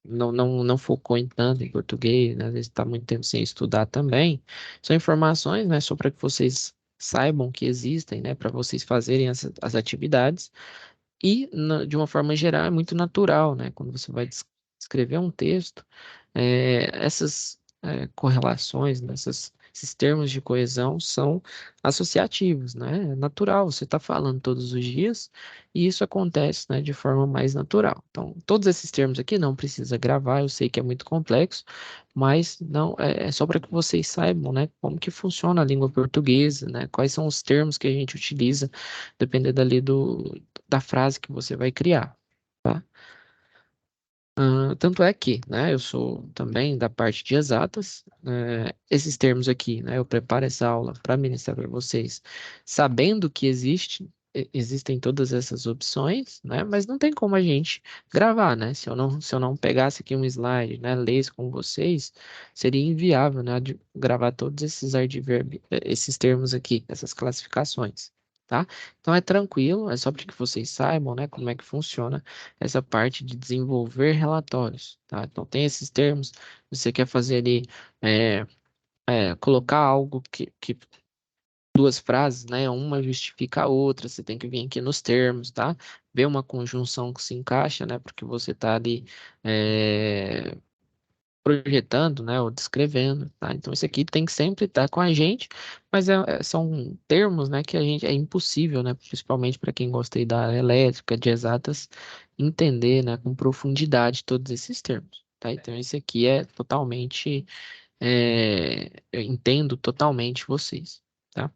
não focou em tanto em português, né, às vezes está muito tempo sem estudar também, são informações, né, só para que vocês saibam que existem, né, para vocês fazerem as atividades e, de uma forma geral, é muito natural, né? Quando você vai escrever um texto, essas correlações, né? Esses termos de coesão são associativos, né? É natural, você está falando todos os dias e isso acontece, né, de forma mais natural. Então, todos esses termos aqui não precisa gravar, eu sei que é muito complexo, mas não é só para que vocês saibam, né, como que funciona a língua portuguesa, né? Quais são os termos que a gente utiliza, dependendo ali da frase que você vai criar, tá? Tanto é que, né, eu sou também da parte de exatas, esses termos aqui, né, eu preparo essa aula para ministrar para vocês, sabendo que existem todas essas opções, né, mas não tem como a gente gravar, né, se eu não pegasse aqui um slide, né, lesse com vocês, seria inviável, né, de gravar todos esses advérbios, esses termos aqui, essas classificações, tá? Então é tranquilo, é só para que vocês saibam, né, como é que funciona essa parte de desenvolver relatórios, tá? Então tem esses termos, você quer fazer ali, é, colocar algo que duas frases, né? Uma justifica a outra, você tem que vir aqui nos termos, tá? Ver uma conjunção que se encaixa, né? Porque você tá ali é, projetando, né? Ou descrevendo, tá? Então isso aqui tem que sempre estar com a gente, mas são termos, né? Que a gente é impossível, né? Principalmente para quem gosta aí da elétrica, de exatas, entender, né? Com profundidade todos esses termos, tá? Então esse aqui é totalmente, eu entendo totalmente vocês, tá?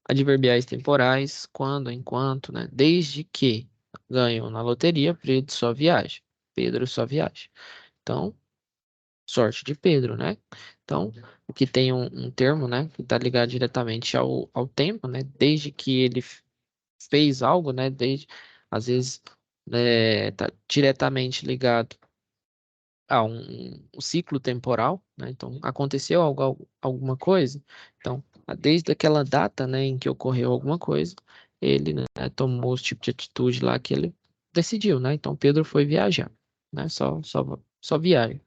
Adverbiais temporais, quando, enquanto, né? Desde que ganham na loteria, Pedro só viaja. Pedro só viaja. Então, sorte de Pedro, né? Então, o que tem um termo, né, que está ligado diretamente ao tempo, né? Desde que ele fez algo, né? Às vezes, tá diretamente ligado a um ciclo temporal, né? Então, aconteceu alguma coisa. Então, desde aquela data, né, em que ocorreu alguma coisa, ele, né, tomou os tipos de atitude lá que ele decidiu, né? Então, Pedro foi viajar, né? Só viagem.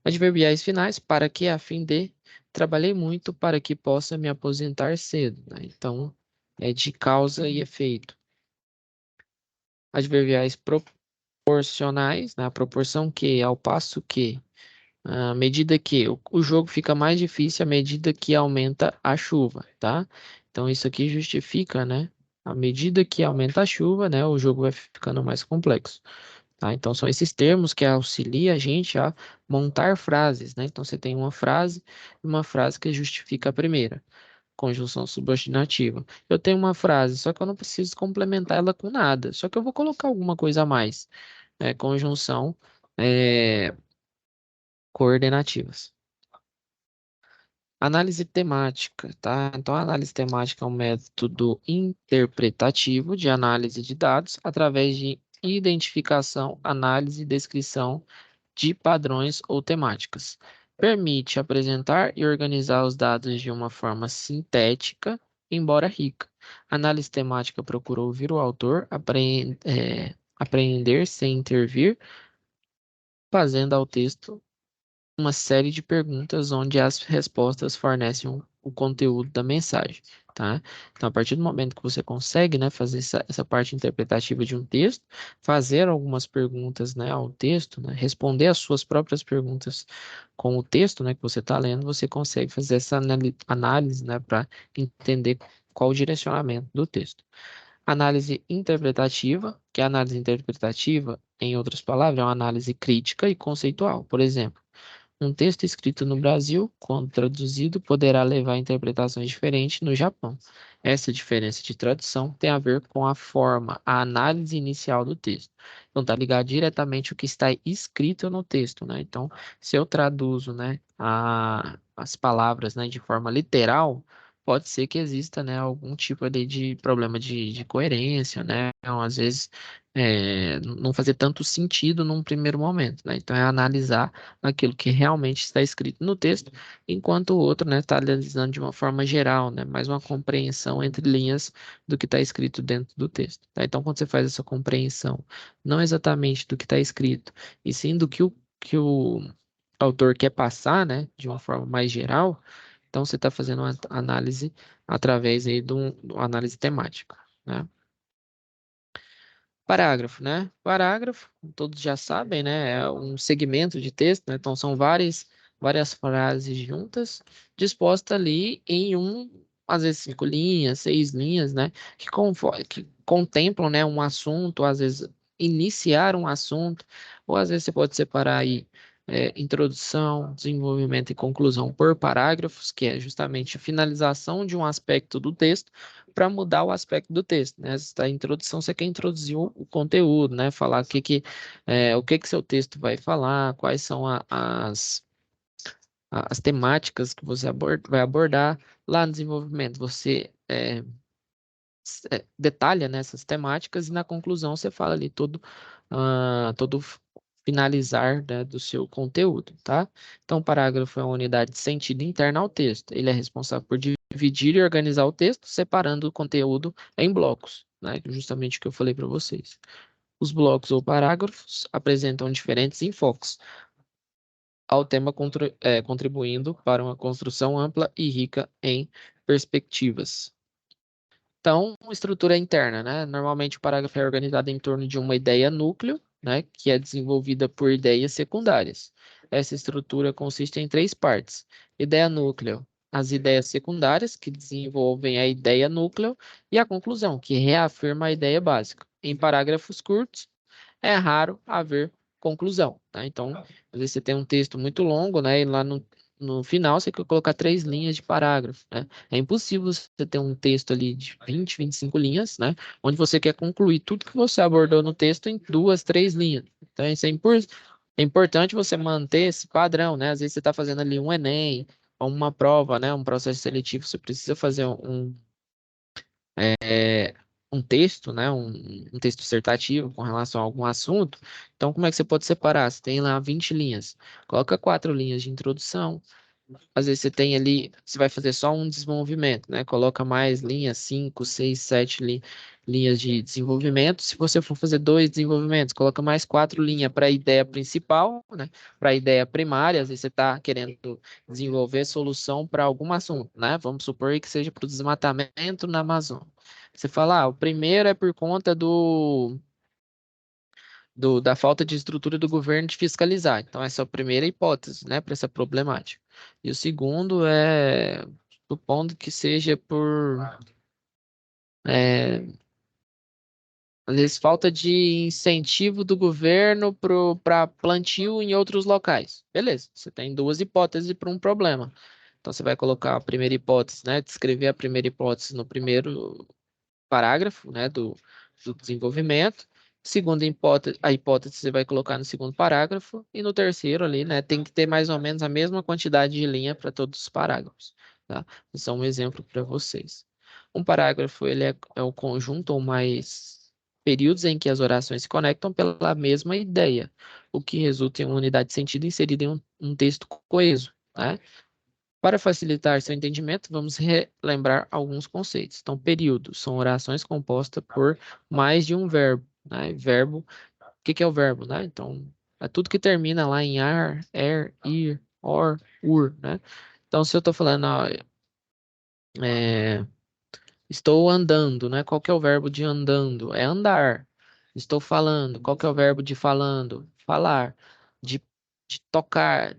Adverbiais finais, para que, a fim de, trabalhei muito para que possa me aposentar cedo, né? Então, é de causa e efeito. Adverbiais proporcionais, na proporção que, ao passo que, à medida que o jogo fica mais difícil à medida que aumenta a chuva, tá? Então, isso aqui justifica, né? À medida que aumenta a chuva, né, o jogo vai ficando mais complexo. Tá? Então, são esses termos que auxiliam a gente a montar frases, né? Então, você tem uma frase que justifica a primeira, conjunção subordinativa. Eu tenho uma frase, só que eu não preciso complementar ela com nada, só que eu vou colocar alguma coisa a mais, conjunção é, coordenativas. Análise temática, tá? Então, a análise temática é um método interpretativo de análise de dados através de identificação, análise e descrição de padrões ou temáticas. Permite apresentar e organizar os dados de uma forma sintética, embora rica. A análise temática procura ouvir o autor, apreender sem intervir, fazendo ao texto uma série de perguntas onde as respostas fornecem um o conteúdo da mensagem, tá? Então, a partir do momento que você consegue, né, fazer essa parte interpretativa de um texto, fazer algumas perguntas, né, ao texto, né, responder as suas próprias perguntas com o texto, né, que você está lendo, você consegue fazer essa análise, né, para entender qual o direcionamento do texto. Análise interpretativa, que a análise interpretativa, em outras palavras, é uma análise crítica e conceitual. Por exemplo, um texto escrito no Brasil, quando traduzido, poderá levar a interpretações diferentes no Japão. Essa diferença de tradução tem a ver com a forma, a análise inicial do texto. Então, está ligado diretamente o que está escrito no texto, né? Então, se eu traduzo, né, as palavras, né, de forma literal, pode ser que exista, né, algum tipo ali de problema de coerência, né? Então, às vezes, não fazer tanto sentido num primeiro momento, né? Então, é analisar aquilo que realmente está escrito no texto, enquanto o outro, né, está analisando de uma forma geral, né, mais uma compreensão entre linhas do que está escrito dentro do texto, tá? Então, quando você faz essa compreensão, não exatamente do que está escrito, e sim do que o autor quer passar, né, de uma forma mais geral, então você está fazendo uma análise através aí de uma análise temática, né? Parágrafo, né? Parágrafo, todos já sabem, né? É um segmento de texto, né? Então são várias frases juntas, dispostas ali em às vezes 5 linhas, 6 linhas, né? Que contemplam, né, um assunto, às vezes iniciar um assunto, ou às vezes você pode separar aí introdução, desenvolvimento e conclusão por parágrafos, que é justamente a finalização de um aspecto do texto para mudar o aspecto do texto, né? Essa introdução você quer introduzir o conteúdo, né? Falar o que que seu texto vai falar, quais são as temáticas que você vai abordar lá no desenvolvimento. Você detalha nessas temáticas e na conclusão você fala ali todo finalizar, né, do seu conteúdo, tá? Então, o parágrafo é uma unidade de sentido interna ao texto. Ele é responsável por dividir e organizar o texto, separando o conteúdo em blocos, né? Justamente o que eu falei para vocês. Os blocos ou parágrafos apresentam diferentes enfoques ao tema, contribuindo para uma construção ampla e rica em perspectivas. Então, estrutura interna, né? Normalmente o parágrafo é organizado em torno de uma ideia núcleo, né? Que é desenvolvida por ideias secundárias. Essa estrutura consiste em 3 partes. Ideia núcleo, as ideias secundárias, que desenvolvem a ideia núcleo, e a conclusão, que reafirma a ideia básica. Em parágrafos curtos, é raro haver conclusão, tá? Então, às vezes você tem um texto muito longo, né? E lá no final você quer colocar 3 linhas de parágrafo, né? É impossível você ter um texto ali de 20, 25 linhas, né? Onde você quer concluir tudo que você abordou no texto em 2, 3 linhas. Então, isso é importante você manter esse padrão, né? Às vezes você está fazendo ali um Enem, ou uma prova, né? Um processo seletivo, você precisa fazer é, um texto, né, um texto dissertativo com relação a algum assunto. Então, como é que você pode separar? Você tem lá 20 linhas. Coloca 4 linhas de introdução. Às vezes você tem ali, você vai fazer só um desenvolvimento, né? Coloca mais linhas, 5, 6, 7 linhas de desenvolvimento. Se você for fazer 2 desenvolvimentos, coloca mais 4 linhas para a ideia principal, né? Para a ideia primária. Às vezes você está querendo desenvolver solução para algum assunto, né? Vamos supor que seja para o desmatamento na Amazônia. Você fala, o primeiro é por conta da falta de estrutura do governo de fiscalizar. Então, essa é a primeira hipótese, né, para essa problemática. E o segundo é, supondo que seja por, é, às vezes, falta de incentivo do governo para plantio em outros locais. Beleza, você tem 2 hipóteses para um problema. Então, você vai colocar a primeira hipótese, né, descrever a primeira hipótese no primeiro parágrafo, né, do desenvolvimento. Segunda hipótese, a hipótese você vai colocar no segundo parágrafo e no terceiro ali, né, tem que ter mais ou menos a mesma quantidade de linha para todos os parágrafos, tá? Isso é um exemplo para vocês. Um parágrafo, ele é o conjunto ou mais períodos em que as orações se conectam pela mesma ideia, o que resulta em uma unidade de sentido inserida em um texto coeso, né? Para facilitar seu entendimento, vamos relembrar alguns conceitos. Então, períodos são orações compostas por mais de um verbo, né? Verbo, o que que é o verbo, né? Então, é tudo que termina lá em ar, er, ir, or, ur, né? Então, se eu estou falando, ó, É, estou andando, né? Qual que é o verbo de andando? É andar. Estou falando. Qual que é o verbo de falando? Falar. De, de tocar,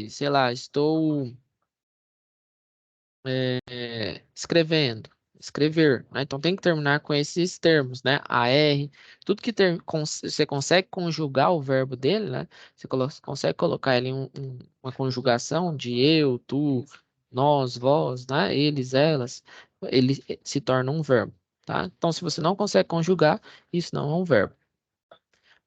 sei lá, estou escrevendo, escrever, né? Então tem que terminar com esses termos, né? AR, tudo que você consegue conjugar o verbo dele, né? Você consegue colocar ele em uma conjugação de eu, tu, nós, vós, né? Eles, elas, ele se torna um verbo, tá? Então se você não consegue conjugar, isso não é um verbo.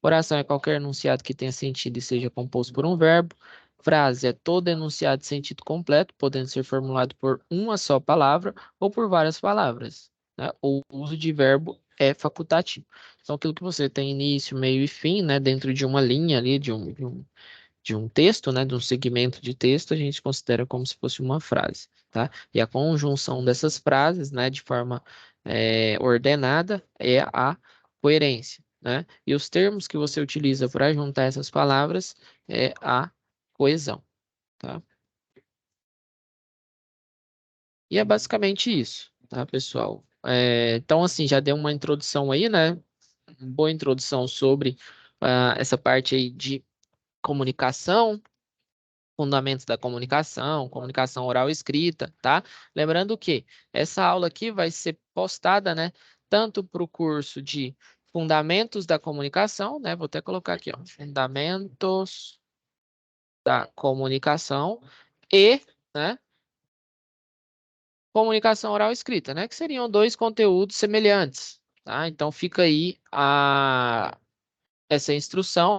Oração é qualquer enunciado que tenha sentido e seja composto por um verbo. Frase é todo enunciado de sentido completo, podendo ser formulado por uma só palavra ou por várias palavras, né? O uso de verbo é facultativo. Então, aquilo que você tem início, meio e fim, né, dentro de uma linha ali, de um texto, né, de um segmento de texto, a gente considera como se fosse uma frase, tá? E a conjunção dessas frases, né, de forma ordenada é a coerência, né? E os termos que você utiliza para juntar essas palavras é a coesão, tá? E é basicamente isso, tá, pessoal? Então, assim, já deu uma introdução aí, né? Uma boa introdução sobre essa parte aí de comunicação, fundamentos da comunicação, comunicação oral e escrita, tá? Lembrando que essa aula aqui vai ser postada, né, tanto para o curso de Fundamentos da Comunicação, né? Vou até colocar aqui, ó, Fundamentos da Comunicação e, né, Comunicação oral e escrita, né? Que seriam dois conteúdos semelhantes, tá? Então fica aí essa instrução.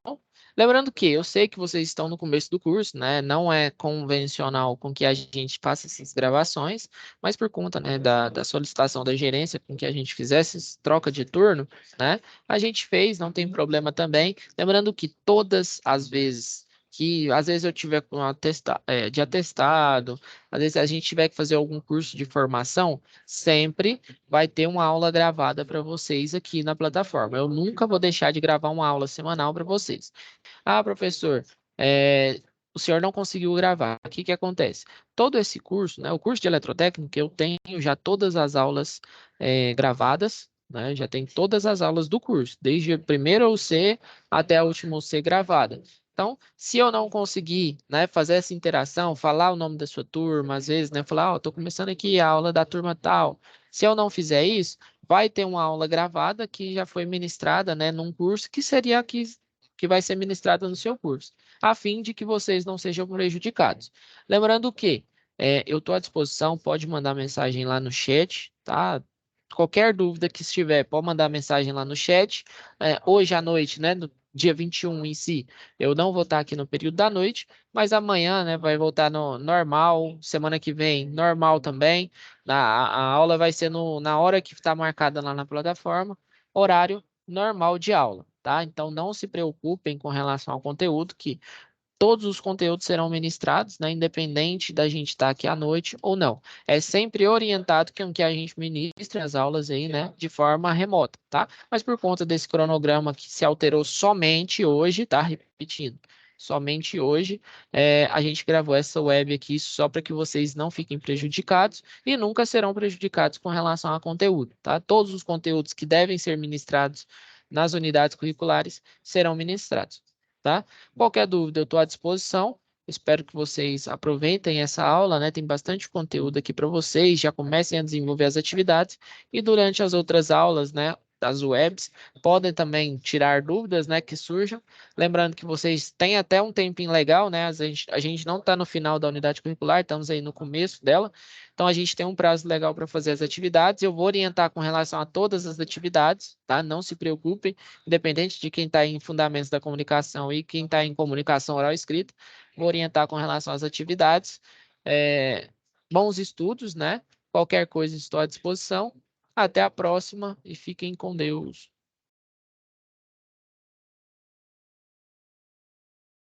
Lembrando que eu sei que vocês estão no começo do curso, né? Não é convencional com que a gente faça essas gravações, mas por conta, né, da solicitação da gerência com que a gente fizesse essa troca de turno, né? A gente fez, não tem problema também. Lembrando que todas as vezes que às vezes eu tiver com de atestado, às vezes a gente tiver que fazer algum curso de formação, sempre vai ter uma aula gravada para vocês aqui na plataforma. Eu nunca vou deixar de gravar uma aula semanal para vocês. Ah, professor, o senhor não conseguiu gravar. O que que acontece? Todo esse curso, né, o curso de eletrotécnica, eu tenho já todas as aulas gravadas, né, já tem todas as aulas do curso, desde o primeiro C até a última C gravada. Então, se eu não conseguir, né, fazer essa interação, falar o nome da sua turma, às vezes, né, falar, ó, tô começando aqui a aula da turma tal. Se eu não fizer isso, vai ter uma aula gravada que já foi ministrada, né, num curso que seria aqui que vai ser ministrada no seu curso, a fim de que vocês não sejam prejudicados. Lembrando que eu estou à disposição, pode mandar mensagem lá no chat, tá? Qualquer dúvida que estiver, pode mandar mensagem lá no chat. Hoje à noite, né, no dia 21 em si, eu não vou estar aqui no período da noite, mas amanhã, né, vai voltar no normal, semana que vem, normal também. A aula vai ser na hora que está marcada lá na plataforma, horário normal de aula, tá? Então não se preocupem com relação ao conteúdo, que todos os conteúdos serão ministrados, né? Independente da gente estar aqui à noite ou não. É sempre orientado que a gente ministre as aulas aí, né? De forma remota, tá? Mas por conta desse cronograma que se alterou somente hoje, tá? Repetindo. Somente hoje, a gente gravou essa web aqui só para que vocês não fiquem prejudicados e nunca serão prejudicados com relação a conteúdo, tá? Todos os conteúdos que devem ser ministrados nas unidades curriculares serão ministrados, tá? Qualquer dúvida, eu estou à disposição. Espero que vocês aproveitem essa aula, né? Tem bastante conteúdo aqui para vocês, já comecem a desenvolver as atividades e durante as outras aulas, né, das webs, podem também tirar dúvidas, né, que surjam. Lembrando que vocês têm até um tempinho legal, né? A gente não está no final da unidade curricular, estamos aí no começo dela. Então a gente tem um prazo legal para fazer as atividades. Eu vou orientar com relação a todas as atividades, tá? Não se preocupem, independente de quem está em fundamentos da comunicação e quem está em comunicação oral e escrita, vou orientar com relação às atividades. É, Bons estudos, né? Qualquer coisa estou à disposição. Até a próxima e fiquem com Deus.